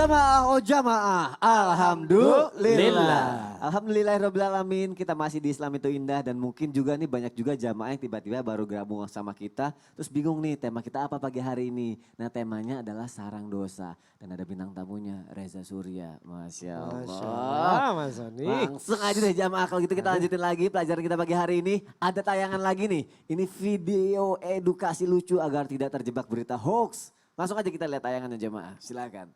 Jamaah oh jamaah, alhamdulillah. Alhamdulillahirrabbilalamin, kita masih di Islam itu indah dan mungkin juga nih banyak juga jamaah yang tiba-tiba baru gabung sama kita. Terus bingung nih tema kita apa pagi hari ini. Nah temanya adalah sarang dosa dan ada bintang tamunya Reza Surya. Masya Allah. Masya Allah Mas Soni. Langsung aja deh jamaah kalau gitu kita lanjutin lagi pelajaran kita pagi hari ini. Ada tayangan lagi nih, ini video edukasi lucu agar tidak terjebak berita hoax. Langsung aja kita lihat tayangannya jamaah, silakan.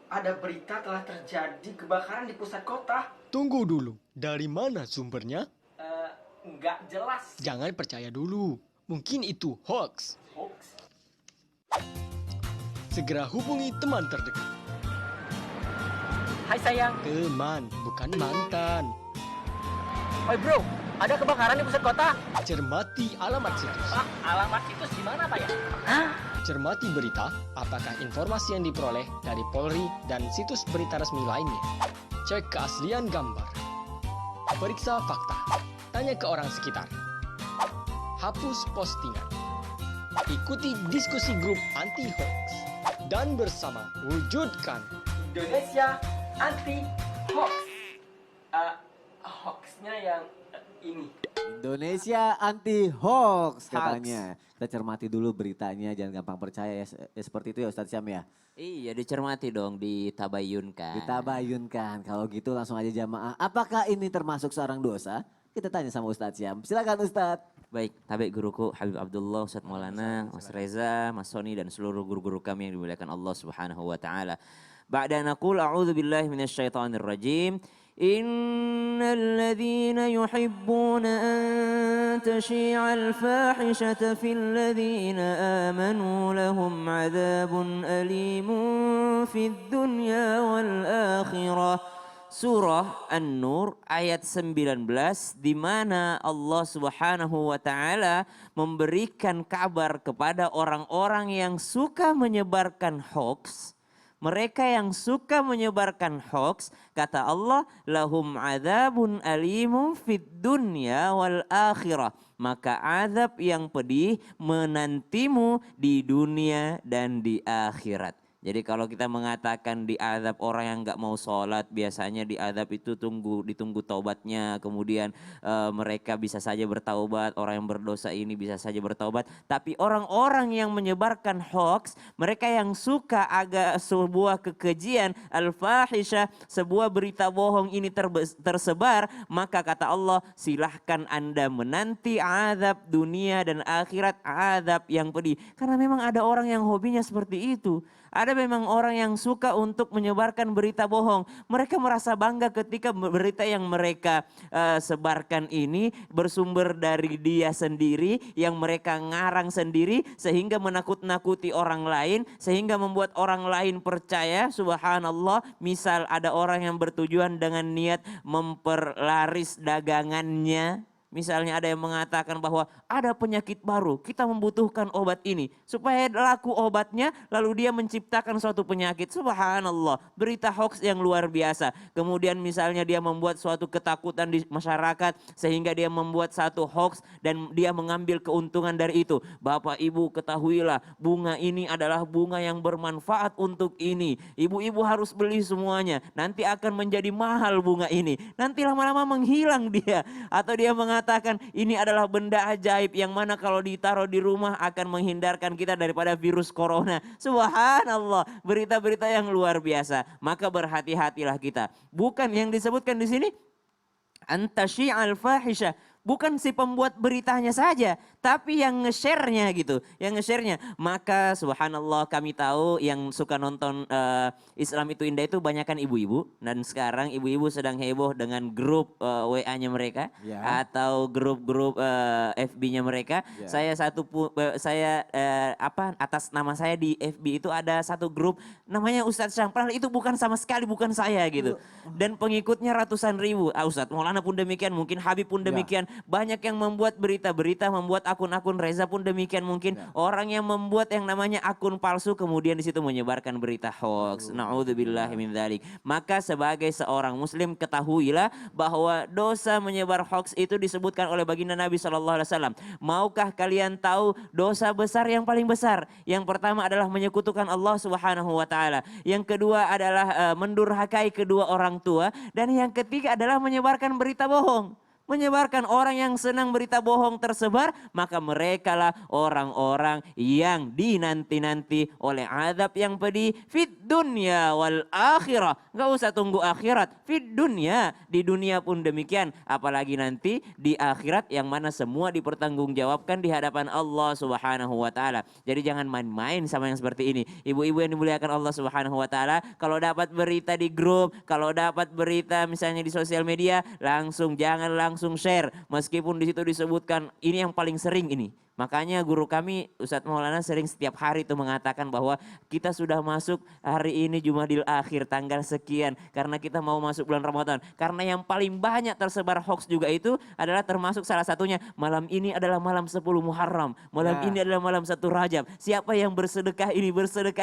Ada berita telah terjadi kebakaran di pusat kota. Tunggu dulu, dari mana sumbernya? Nggak jelas. Jangan percaya dulu, mungkin itu hoax. Hoax. Segera hubungi teman terdekat. Hai sayang. Teman, bukan mantan. Oi bro, ada kebakaran di pusat kota. Cermati alamat situs. Alamat situs di mana Pak ya? Hah? Cermati berita, apakah informasi yang diperoleh dari Polri dan situs berita resmi lainnya. Cek keaslian gambar. Periksa fakta. Tanya ke orang sekitar. Hapus postingan. Ikuti diskusi grup anti-hoax. Dan bersama wujudkan Indonesia anti hoax. Hoaxnya yang ini. Indonesia anti hoax katanya. Kita cermati dulu beritanya, jangan gampang percaya ya, seperti itu ya Ustadz Syam ya. Iya dicermati dong, ditabayunkan. Ditabayunkan, kalau gitu langsung aja jamaah. Apakah ini termasuk seorang dosa? Kita tanya sama Ustadz Syam. Silakan Ustadz. Baik, tabik guruku Habib Abdullah, Ustadz Maulana, Mas Reza, Mas Soni dan seluruh guru-guru kami yang dimuliakan Allah Subhanahu wa taala. Ba'da naqul a'udzu billahi minasyaitonir rajim. Innalladzina yuhibbuna an tashi'al fahishata fil ladzina amanu lahum 'adzabun alimun fid dunya wal akhirah. Surah An-Nur ayat 19 di mana Allah Subhanahu wa taala memberikan kabar kepada orang-orang yang suka menyebarkan hoax. Mereka yang suka menyebarkan hoax, kata Allah, lahum adzabun alimun fid dunya wal akhirah. Maka azab yang pedih menantimu di dunia dan di akhirat. Jadi kalau kita mengatakan diazab orang yang nggak mau sholat, biasanya diazab itu ditunggu taubatnya, kemudian mereka bisa saja bertaubat, orang yang berdosa ini bisa saja bertaubat. Tapi orang-orang yang menyebarkan hoax, mereka yang suka agak sebuah kekejian, al-fahisyah, sebuah berita bohong ini tersebar, maka kata Allah, silahkan Anda menanti azab dunia dan akhirat, azab yang pedih. Karena memang ada orang yang hobinya seperti itu. Ada memang orang yang suka untuk menyebarkan berita bohong. Mereka merasa bangga ketika berita yang mereka sebarkan ini bersumber dari dia sendiri, yang mereka ngarang sendiri sehingga menakut-nakuti orang lain, sehingga membuat orang lain percaya. Subhanallah, misal ada orang yang bertujuan dengan niat memperlaris dagangannya. Misalnya ada yang mengatakan bahwa ada penyakit baru, kita membutuhkan obat ini. Supaya laku obatnya, lalu dia menciptakan suatu penyakit. Subhanallah, berita hoax yang luar biasa. Kemudian misalnya dia membuat suatu ketakutan di masyarakat, sehingga dia membuat satu hoax dan dia mengambil keuntungan dari itu. Bapak ibu ketahuilah, bunga ini adalah bunga yang bermanfaat untuk ini. Ibu-ibu harus beli semuanya, nanti akan menjadi mahal bunga ini. Nanti lama-lama menghilang dia. Atau dia mengatakan ini adalah benda ajaib yang mana kalau ditaruh di rumah akan menghindarkan kita daripada virus corona. Subhanallah, berita-berita yang luar biasa. Maka berhati-hatilah kita. Bukan yang disebutkan di sini antasyi'al fahisyah. Bukan si pembuat beritanya saja, tapi yang nge-share-nya gitu. Yang nge-share-nya. Maka subhanallah kami tahu yang suka nonton Islam itu indah itu banyakan ibu-ibu. Dan sekarang ibu-ibu sedang heboh dengan grup WA-nya mereka. Ya. Atau grup-grup FB-nya mereka. Ya. Saya atas nama saya di FB itu ada satu grup namanya Ustadz Syam. Padahal itu bukan sama sekali bukan saya gitu. Dan pengikutnya ratusan ribu. Ustadz Maulana pun demikian, mungkin Habib pun demikian. Banyak yang membuat berita-berita, membuat akun-akun, Reza pun demikian mungkin. Orang yang membuat yang namanya akun palsu kemudian di situ menyebarkan berita hoax. Na'udzubillahi min dzalik. Maka sebagai seorang muslim ketahuilah bahwa dosa menyebar hoax itu disebutkan oleh baginda Nabi SAW. Maukah kalian tahu dosa besar yang paling besar? Yang pertama adalah menyekutukan Allah Subhanahu wa taala. Yang kedua adalah mendurhakai kedua orang tua, dan yang ketiga adalah menyebarkan berita bohong. Menyebarkan orang yang senang berita bohong tersebar, maka merekalah orang-orang yang dinanti-nanti oleh azab yang pedih fid dunya wal akhirah. Gak usah tunggu akhirat, fid dunya, di dunia pun demikian, apalagi nanti di akhirat yang mana semua dipertanggungjawabkan di hadapan Allah Subhanahu wa taala. Jadi jangan main-main sama yang seperti ini. Ibu-ibu yang dimuliakan Allah Subhanahu wa taala, kalau dapat berita di grup, kalau dapat berita misalnya di sosial media, jangan langsung share meskipun di situ disebutkan ini yang paling sering ini. Makanya guru kami Ustadz Maulana sering setiap hari itu mengatakan bahwa kita sudah masuk hari ini Jumadil Akhir tanggal sekian karena kita mau masuk bulan Ramadan. Karena yang paling banyak tersebar hoax juga itu adalah termasuk salah satunya malam ini adalah malam 10 Muharram. Malam ini adalah malam 1 Rajab. Siapa yang bersedekah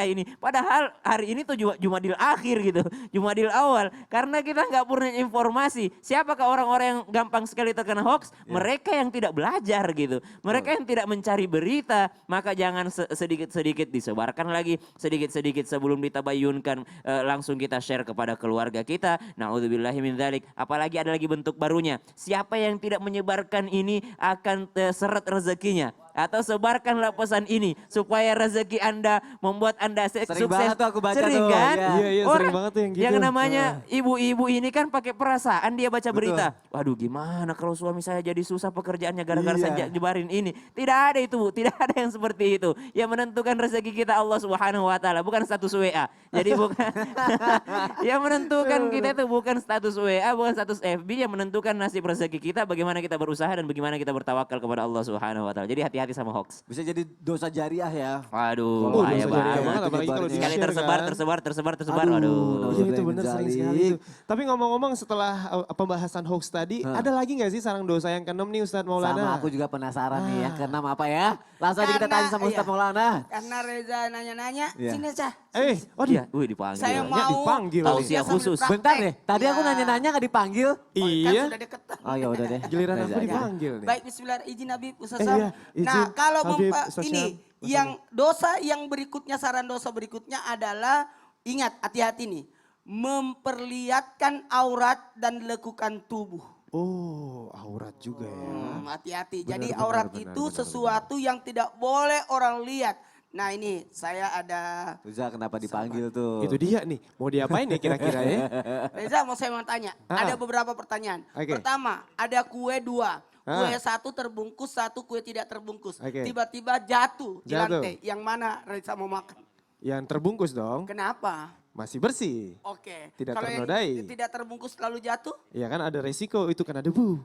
ini. Padahal hari ini tuh Jumadil Akhir gitu. Jumadil Awal. Karena kita nggak punya informasi. Siapakah orang-orang yang gampang sekali terkena hoax? Mereka yang tidak belajar gitu. Mereka yang tidak mencari berita, maka jangan sedikit-sedikit disebarkan lagi, sedikit-sedikit sebelum ditabayunkan langsung kita share kepada keluarga kita. Na'udzubillahi min dzalik. Apalagi ada lagi bentuk barunya. Siapa yang tidak menyebarkan ini akan seret rezekinya. Atau sebarkanlah pesan ini supaya rezeki Anda membuat Anda sukses. Sering banget tuh aku baca sering tuh. kan? Iya, sering banget tuh yang gitu. Yang namanya ibu-ibu ini kan pakai perasaan dia baca berita. Waduh gimana kalau suami saya jadi susah pekerjaannya gara-gara saya jebarin ini. Tidak ada itu, tidak ada yang seperti itu. Yang menentukan rezeki kita Allah Subhanahu wa taala, bukan status WA. Jadi bukan yang menentukan kita itu bukan status WA, bukan status FB, yang menentukan nasib rezeki kita bagaimana kita berusaha dan bagaimana kita bertawakal kepada Allah Subhanahu wa taala. Jadi hati-hati sama hoax. Bisa jadi dosa jariah ya. Waduh, Oh, bahaya dosa jariah banget. banget, apalagi kalau Sekali di-share tersebar. Aduh, Waduh. Iya itu benar Zalik. sering sekali itu. Tapi ngomong-ngomong setelah pembahasan hoax tadi, ada lagi nggak sih sarang dosa yang keenam nih Ustadz Maulana? Sama aku juga penasaran nih yang keenam apa ya. Langsung aja kita tanya sama Ustadz Maulana. Karena Reza nanya-nanya, Iya. sini Cah. Waduh. Iya, dipanggil. Saya Ya, mau dipanggil. Tausiah sambil khusus. praktek. Bentar deh, tadi aku Ya. nanya-nanya gak dipanggil. Kan Iya. sudah deket. Oh ya udah deh. Giliran Reza aku aja. dipanggil nih. Baik, bismillah, izin Habib Ustaz Eh, Sam. iya, izin Nah, kalau Habib, Ustaz ini Syam. yang dosa yang berikutnya, saran dosa berikutnya adalah, ingat, hati-hati nih, memperlihatkan aurat dan lekukan tubuh. Oh, aurat juga ya. Hati-hati. Benar, Jadi benar, aurat benar, itu benar, sesuatu yang tidak boleh orang lihat. Nah ini saya ada, Reza kenapa dipanggil tuh? Itu dia nih, mau diapain nih kira-kira ya? Reza saya mau tanya, ada beberapa pertanyaan. Oke. Pertama, ada kue 2. Kue 1 terbungkus, 1 kue tidak terbungkus. Oke. Tiba-tiba jatuh di Jatuh. lantai. Yang mana Reza mau makan? Yang terbungkus dong, Kenapa? masih bersih. Oke. Tidak Kalau ternodai. yang tidak terbungkus lalu jatuh? Ya kan ada resiko itu kena debu.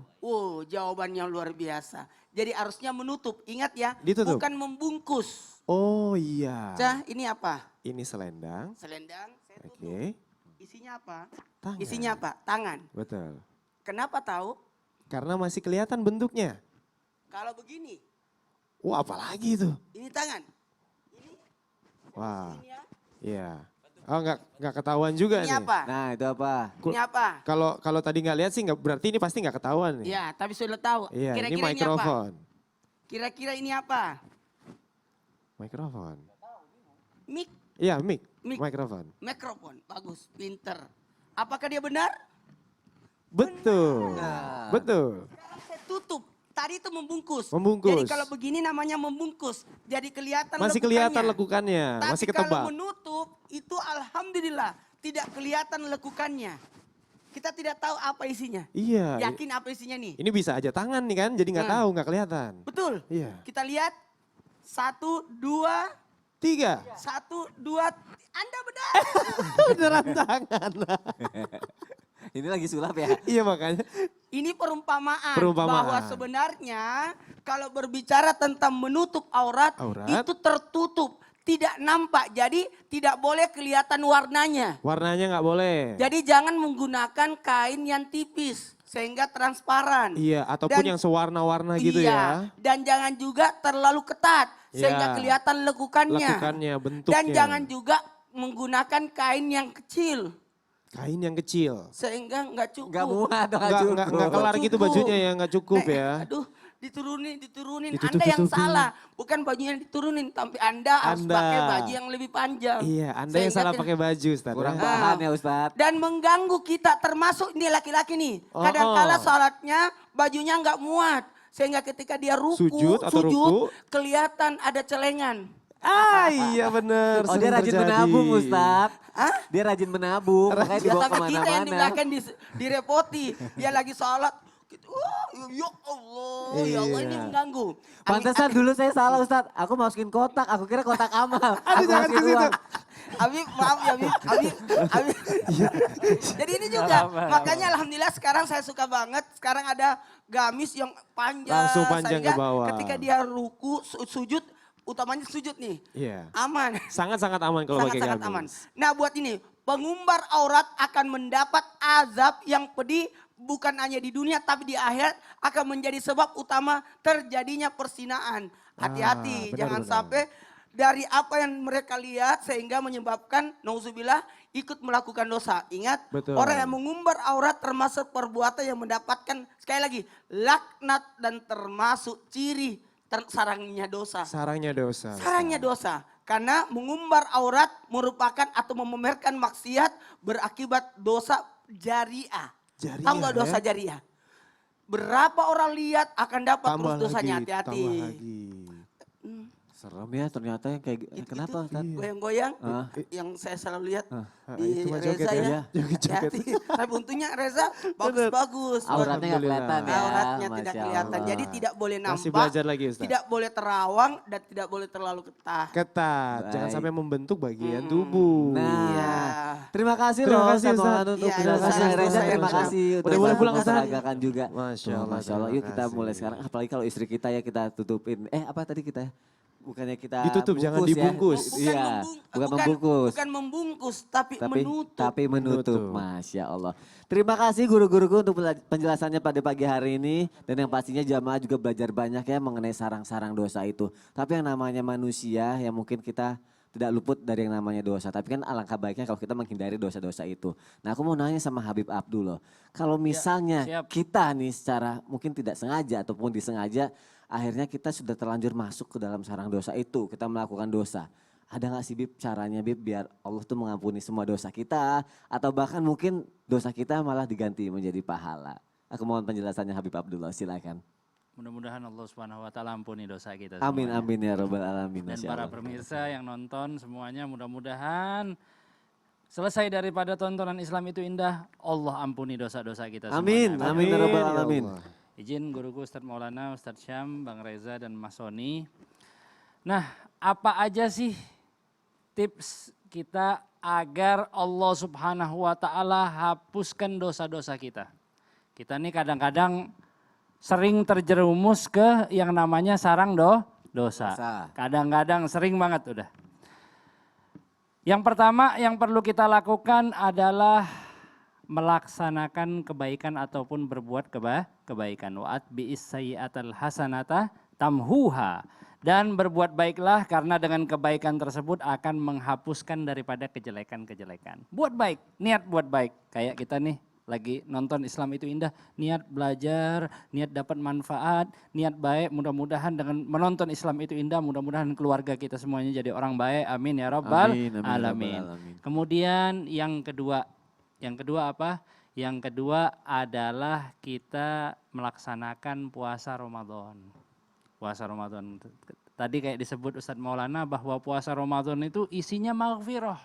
Jawabannya luar biasa. Jadi harusnya menutup. Ingat ya, Ditutup. bukan membungkus. Oh iya. Cah, ini apa? Ini selendang. Selendang, saya tutup. Oke. Isinya apa? Tangan. Isinya apa? Tangan. Betul. Kenapa tahu? Karena masih kelihatan bentuknya. Kalau begini, Wah apalagi itu. ini tangan. Ini, Wah, ini ya. iya. Oh nggak ketahuan juga Ini nih. apa? Nah itu apa? Ini apa? Kalau tadi nggak lihat sih nggak berarti ini pasti nggak ketahuan nih. Ya, tapi sudah tahu. Iya, Kira-kira ini apa? mikrofon. Kira-kira ini apa? Mikrofon. Mic, Iya, mic. Mic. Mikrofon. mikrofon. Bagus, pinter. Apakah dia benar? Betul. Betul. Saya tutup. Tadi itu membungkus. Membungkus. Jadi kalau begini namanya membungkus. Jadi kelihatan Masih kelihatan lekukannya, Tapi masih kalau ketebak. menutup itu alhamdulillah tidak kelihatan lekukannya. Kita tidak tahu apa isinya. Iya. Yakin apa isinya nih? Ini bisa aja tangan nih kan, jadi nggak tahu, nggak kelihatan. Betul. Iya. Kita lihat. 1, 2, 3. 1, 2. Anda benar. Beneran tangan. Ini lagi sulap ya? Iya makanya. Ini perumpamaan, Perumpamaan. bahwa sebenarnya kalau berbicara tentang menutup aurat, Aurat. itu tertutup, tidak nampak. Jadi tidak boleh kelihatan warnanya. Warnanya nggak boleh. Jadi jangan menggunakan kain yang tipis sehingga transparan. Iya, ataupun Dan- yang sewarna-warna gitu ya. Dan jangan juga terlalu ketat sehingga Iya. kelihatan lekukannya. Lekukannya, bentuknya. Dan jangan juga menggunakan kain yang kecil Kain yang kecil. sehingga nggak cukup. Gak muat, gak Nggak cukup. kelar gitu Cukup. bajunya ya, nggak cukup ya. Aduh, diturunin. Ditutup, Anda yang tutupin. salah, bukan bajunya yang diturunin, tapi Anda harus Anda. pakai baju yang lebih panjang. Iya, Anda yang Sehingga salah tidak- pakai baju Ustaz. Kurang ya. bahan ya Ustadz. Dan mengganggu kita, termasuk ini laki-laki nih. Oh, Kadang-kala oh. sholatnya bajunya nggak muat. Sehingga ketika dia ruku, Sujud atau ruku. kelihatan ada celengan. Ah iya bener. Oh dia sering rajin terjadi. menabung Ustadz. Hah? Dia rajin menabung, makanya Ya dibawa tapi kita yang di kemana-mana. belakang direpoti. Dia lagi sholat. Gitu, wah, ya Allah, ya Allah ini Iya. mengganggu. Pantesan dulu saya salah Ustadz, aku masukin kotak, aku kira kotak amal. Aku jangan masukin ke situ. uang. Habib, maaf ya Habib. Jadi ini juga, makanya alhamdulillah sekarang saya suka banget. Sekarang ada gamis yang panjang. Langsung panjang ke sehingga bawah. Ketika dia ruku, sujud, utamanya sujud nih. Iya. Aman. Sangat-sangat aman kalau pakai Sangat-sangat gamis. aman. Nah buat ini, pengumbar aurat akan mendapat azab yang pedih bukan hanya di dunia tapi di akhirat akan menjadi sebab utama terjadinya persinaan. Hati-hati, benar, jangan benar. sampai dari apa yang mereka lihat sehingga menyebabkan nauzubillah ikut melakukan dosa. Ingat, Betul. orang yang mengumbar aurat termasuk perbuatan yang mendapatkan sekali lagi laknat dan termasuk ciri sarangnya dosa. Sarangnya dosa. Sarangnya dosa. Karena mengumbar aurat merupakan atau memamerkan maksiat berakibat dosa jariah. Jariah, Tahu nggak dosa ya? jariah? Berapa orang lihat akan dapat terus dosanya, tambah hati-hati. lagi. Serem ya ternyata yang kayak Itu- kenapa itu Ustadz? goyang-goyang Ah. yang saya selalu lihat itu di mah Reza joget ya. ya. Joget-joget. Hati-hati. Tapi untungnya Reza bagus-bagus. Auratnya nggak kelihatan ya. Auratnya tidak Masya kelihatan. Allah. Jadi tidak boleh nampak. Masih belajar lagi Ustaz. Tidak boleh terawang dan tidak boleh terlalu ketat. Ketat, jangan Baik. sampai membentuk bagian tubuh. Nah, Iya. terima kasih Terima loh kasih, Ustadz Ustadz. Maulana untuk Iya, penjelasannya. Ustadz. Reza terima Ustadz. kasih. Udah boleh pulang, Ustadz. Ustadz juga. Masya Allah, Masya Allah. Yuk terima kita kasih. mulai sekarang. Apalagi kalau istri kita ya kita tutupin. Apa tadi kita? Bukannya kita Ditutup, jangan bungkus ya. dibungkus. Iya, bukan membungkus. Bukan membungkus, tapi menutup. Tapi menutup. Menutup. Masya Allah. Terima kasih guru-guruku untuk penjelasannya pada pagi hari ini. Dan yang pastinya jamaah juga belajar banyak ya mengenai sarang-sarang dosa itu. Tapi yang namanya manusia yang mungkin kita tidak luput dari yang namanya dosa. Tapi kan alangkah baiknya kalau kita menghindari dosa-dosa itu. Nah aku mau nanya sama Habib Abdul loh. Kalau misalnya siap. kita nih secara mungkin tidak sengaja ataupun disengaja. Akhirnya kita sudah terlanjur masuk ke dalam sarang dosa itu. Kita melakukan dosa. Ada gak sih Bib caranya Bib biar Allah tuh mengampuni semua dosa kita. Atau bahkan mungkin dosa kita malah diganti menjadi pahala. Aku mohon penjelasannya Habib Abdullah, silakan. Mudah-mudahan Allah Subhanahu wa taala ampuni dosa kita Amin semuanya. amin ya robbal alamin. Dan Masya para Allah. pemirsa yang nonton semuanya mudah-mudahan selesai daripada tontonan Islam itu indah, Allah ampuni dosa-dosa kita Amin semuanya. amin ya robbal ya alamin. Allah. Izin guruku Ustadz Maulana, Ustadz Syam, Bang Reza dan Mas Soni. Nah, apa aja sih tips kita agar Allah Subhanahu wa taala hapuskan dosa-dosa kita? Kita nih kadang-kadang sering terjerumus ke yang namanya sarang dosa. Dosa. Kadang-kadang sering banget udah. Yang pertama yang perlu kita lakukan adalah melaksanakan kebaikan ataupun berbuat kebaikan. Wa'at bi'is sayyi'atal hasanata tamhuha. Dan berbuat baiklah karena dengan kebaikan tersebut akan menghapuskan daripada kejelekan-kejelekan. Buat baik, niat buat baik. Kayak kita nih lagi nonton Islam itu indah, niat belajar, niat dapat manfaat, niat baik, mudah-mudahan dengan menonton Islam itu indah, mudah-mudahan keluarga kita semuanya jadi orang baik, amin ya rabbal Amin, amin ya rabbal alamin. alamin. Kemudian yang kedua apa? Yang kedua adalah kita melaksanakan puasa Ramadan. Puasa Ramadan. Tadi kayak disebut Ustadz Maulana bahwa puasa Ramadan itu isinya maghfirah.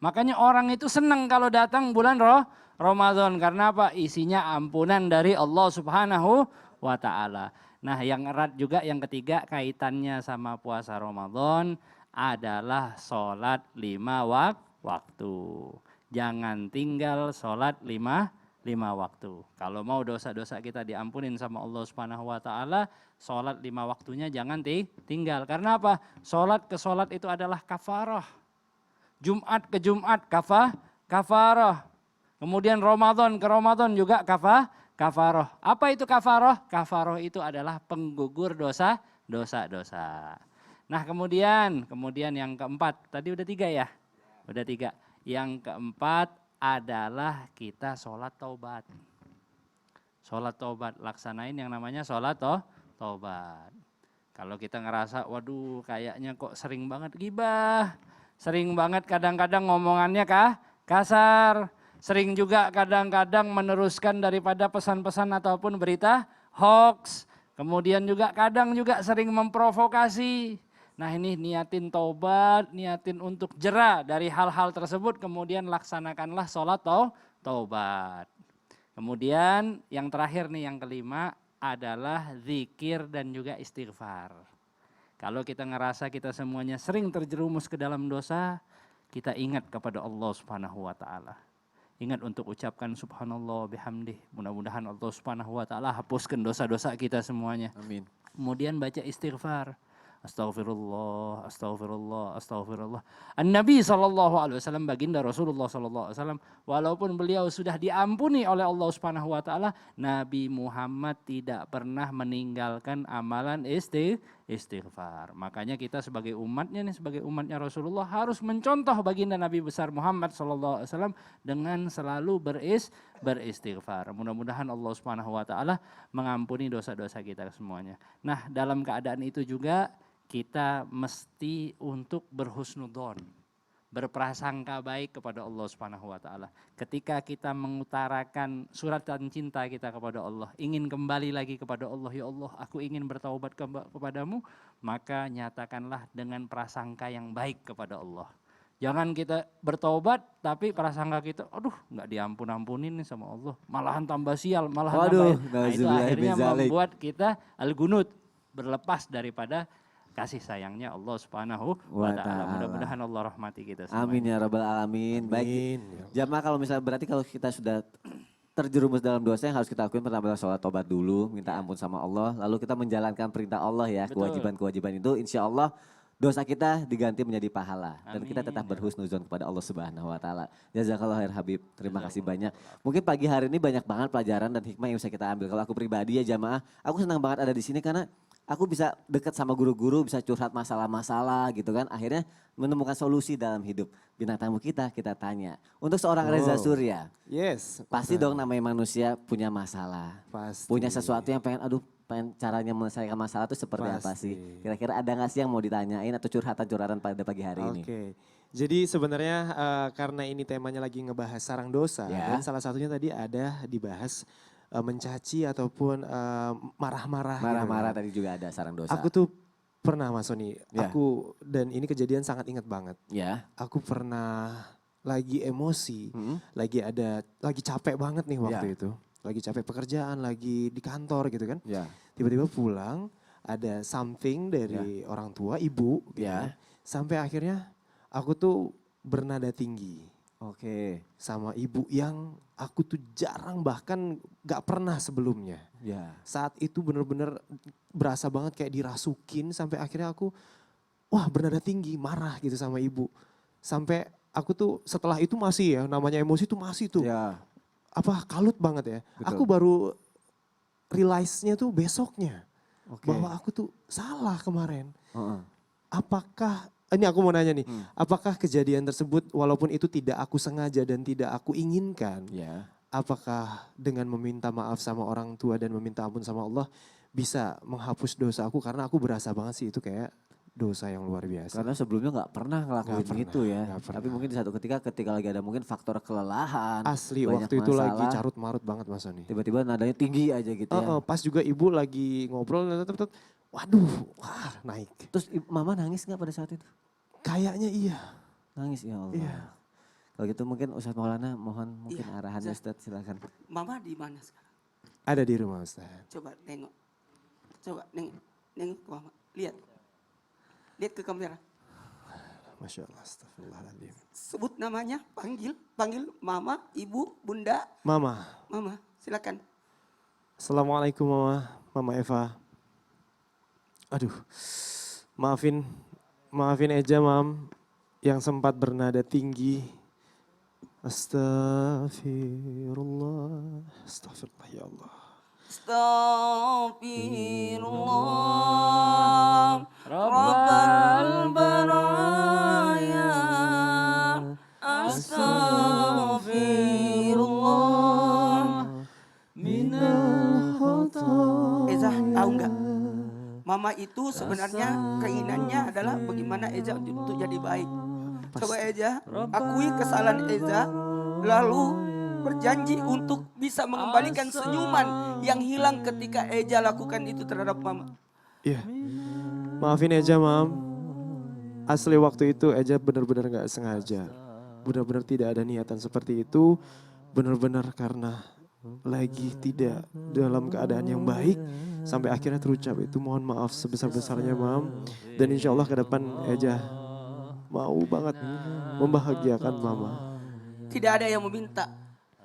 Makanya orang itu senang kalau datang bulan Ramadan. Karena apa? Isinya ampunan dari Allah Subhanahu wa ta'ala. Nah yang erat juga yang ketiga kaitannya sama puasa Ramadan adalah sholat 5 waktu. Jangan tinggal sholat 5 waktu. Kalau mau dosa-dosa kita diampunin sama Allah Subhanahu wa taala, sholat 5 waktunya jangan tinggal. Karena apa? Sholat ke sholat itu adalah kafarah. Jumat ke Jumat kafarah. Kemudian Ramadan ke Ramadan juga kafaroh. Apa itu kafaroh? Kafaroh itu adalah penggugur dosa. Nah kemudian yang keempat, tadi udah 3 ya? Udah 3. Yang keempat adalah kita sholat taubat. Sholat taubat, laksanain yang namanya sholat taubat. Kalau kita ngerasa, waduh kayaknya kok sering banget gibah, sering banget kadang-kadang ngomongannya kasar, sering juga kadang-kadang meneruskan daripada pesan-pesan ataupun berita hoax, kemudian juga kadang juga sering memprovokasi. Nah ini niatin taubat, niatin untuk jera dari hal-hal tersebut, kemudian laksanakanlah sholat taubat. Kemudian yang terakhir nih, yang kelima adalah zikir dan juga istighfar. Kalau kita ngerasa kita semuanya sering terjerumus ke dalam dosa, kita ingat kepada Allah Subhanahu wa taala. Ingat untuk ucapkan subhanallah bihamdih. Mudah-mudahan Allah Subhanahu wa taala hapuskan dosa-dosa kita semuanya. Amin. Kemudian baca istighfar. Astaghfirullah, astaghfirullah, astaghfirullah. An-Nabi SAW, baginda Rasulullah SAW, walaupun beliau sudah diampuni oleh Allah Subhanahu wa taala, Nabi Muhammad tidak pernah meninggalkan amalan istighfar. Makanya kita sebagai umatnya nih, sebagai umatnya Rasulullah harus mencontoh baginda Nabi besar Muhammad SAW dengan selalu beristighfar. Mudah-mudahan Allah Subhanahu wa taala mengampuni dosa-dosa kita semuanya. Nah, dalam keadaan itu juga kita mesti untuk berhusnudzon, berprasangka baik kepada Allah Subhanahu wa taala. Ketika kita mengutarakan suratan cinta kita kepada Allah, ingin kembali lagi kepada Allah, ya Allah, aku ingin bertaubat kepadamu, maka nyatakanlah dengan prasangka yang baik kepada Allah. Jangan kita bertaubat tapi prasangka kita, aduh nggak diampun-ampunin nih sama Allah, malahan tambah sial, malahan tambah. Nah, itu akhirnya membuat kita al-gunut, berlepas daripada kasih sayangnya Allah Subhanahu wa taala. Mudah-mudahan Allah rahmati kita semua. Amin ya rabbal alamin. Baik. Jamaah, kalau misalnya berarti kalau kita sudah terjerumus dalam dosa, yang harus kita lakukan pertama adalah sholat tobat dulu, minta ampun sama Allah, lalu kita menjalankan perintah Allah ya, kewajiban-kewajiban itu, insya Allah dosa kita diganti menjadi pahala. Dan kita tetap berhusnuzon kepada Allah Subhanahu wa taala. Jazakallah khair Habib. Terima kasih banyak. Mungkin pagi hari ini banyak banget pelajaran dan hikmah yang bisa kita ambil. Kalau aku pribadi ya jamaah, aku senang banget ada di sini karena aku bisa dekat sama guru-guru, bisa curhat masalah-masalah gitu kan. Akhirnya menemukan solusi dalam hidup. Bintang tamu kita tanya. Untuk seorang Reza Surya. Yes. Pasti dong namanya manusia punya masalah. Pasti. Punya sesuatu yang pengen caranya menyelesaikan masalah itu seperti apa sih? Kira-kira ada gak sih yang mau ditanyain atau curhatan-curhatan pada pagi hari ini? Oke. Jadi sebenarnya karena ini temanya lagi ngebahas sarang dosa. Dan salah satunya tadi ada dibahas mencaci ataupun marah-marah. Marah-marah tadi juga ada sarang dosa. Aku tuh pernah Mas Soni, dan ini kejadian sangat ingat banget. Ya. Aku pernah lagi emosi, lagi capek banget nih waktu itu. Lagi capek pekerjaan, lagi di kantor gitu kan. Ya. Tiba-tiba pulang, ada something dari orang tua, ibu. Gitu kan. Sampai akhirnya aku tuh bernada tinggi. Oke. Sama ibu yang aku tuh jarang, bahkan gak pernah sebelumnya. Ya. Saat itu bener-bener berasa banget kayak dirasukin, sampai akhirnya aku bernada tinggi, marah gitu sama ibu. Sampai aku tuh setelah itu masih ya, namanya emosi tuh masih tuh. Ya. Kalut banget ya. Betul. Aku baru realize-nya tuh besoknya. Oke. Bahwa aku tuh salah kemarin. Apakah Ini aku mau nanya nih, apakah kejadian tersebut walaupun itu tidak aku sengaja dan tidak aku inginkan, apakah dengan meminta maaf sama orang tua dan meminta ampun sama Allah bisa menghapus dosa aku? Karena aku berasa banget sih itu kayak dosa yang luar biasa. Karena sebelumnya gak pernah ngelakuin itu ya. Tapi mungkin di satu ketika lagi ada mungkin faktor kelelahan. Asli banyak waktu itu masalah, lagi carut marut banget Mas Soni. Tiba-tiba nadanya tinggi aja gitu ya. Pas juga ibu lagi ngobrol, naik. Terus mama nangis gak pada saat itu? Kayaknya iya. Nangis ya Allah. Iya. Kalau gitu mungkin Ustaz Maulana mohon mungkin arahannya Ustaz, silakan. Mama di mana sekarang? Ada di rumah Ustaz. Coba nengok. Nengok ke mama. Lihat. Lihat ke kamera. Masya Allah, astagfirullahaladzim. Sebut namanya, panggil mama, ibu, bunda. Mama, Silakan. Assalamualaikum Mama Eva. Aduh, maafin Eja Mam yang sempat bernada tinggi. Astagfirullah. Astagfirullah ya Allah. Astaghfirullah Rabbal baraya. Astaghfirullah Minal khata. Eza tahu nggak? Mama itu sebenarnya keinginannya adalah bagaimana Eza untuk jadi baik. Coba Eza akui kesalahan Eza, lalu berjanji untuk bisa mengembalikan senyuman yang hilang ketika Eza lakukan itu terhadap Mama. Iya. Maafin Eja, Mam. Asli waktu itu Eja benar-benar gak sengaja. Benar-benar tidak ada niatan seperti itu. Benar-benar karena lagi tidak dalam keadaan yang baik. Sampai akhirnya terucap itu, mohon maaf sebesar-besarnya, Mam. Dan insya Allah ke depan Eja mau banget membahagiakan Mama. Tidak ada yang meminta,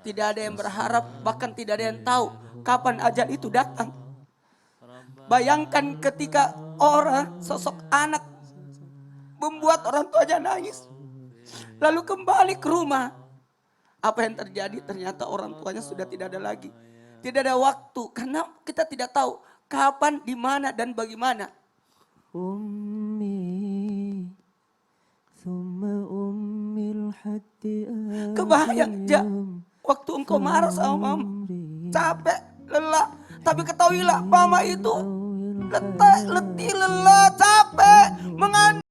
tidak ada yang berharap, bahkan tidak ada yang tahu kapan ajal itu datang. Bayangkan ketika orang, sosok anak membuat orang tuanya nangis. Lalu kembali ke rumah. Apa yang terjadi? Ternyata orang tuanya sudah tidak ada lagi. Tidak ada waktu karena kita tidak tahu kapan, di mana dan bagaimana. Ummi thumma ummil hatti Kebayang ja, waktu engkau marah sama mama, capek, lelah. Tapi ketahuilah mama itu letih, lelah, capek, mengandung.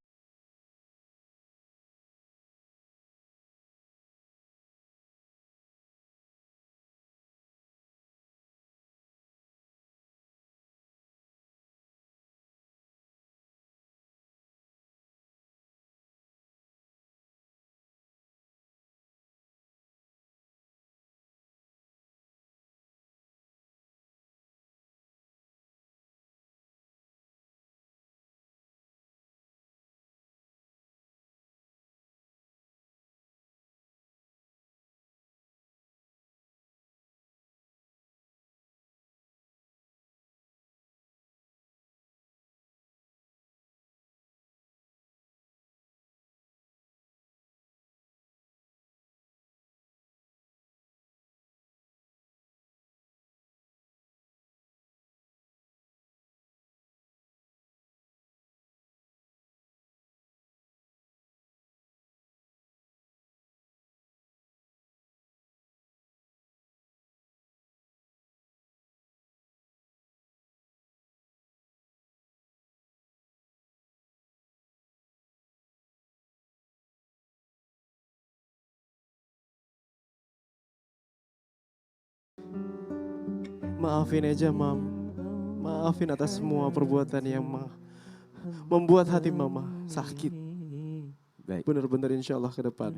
Maafin Eja, Mam. Maafin atas semua perbuatan yang membuat hati Mama sakit. Baik. Benar-benar insya Allah ke depan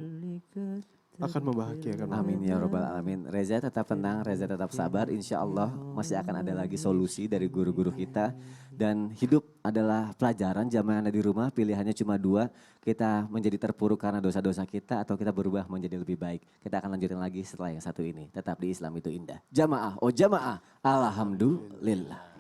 akan membahagiakan Mama. Amin ya robbal alamin. Reza tetap tenang, Reza tetap sabar. Insya Allah masih akan ada lagi solusi dari guru-guru kita. Dan hidup adalah pelajaran, zaman ada di rumah pilihannya cuma dua. Kita menjadi terpuruk karena dosa-dosa kita atau kita berubah menjadi lebih baik. Kita akan lanjutin lagi setelah yang satu ini. Tetap di Islam itu indah. Jamaah, oh jamaah, alhamdulillah.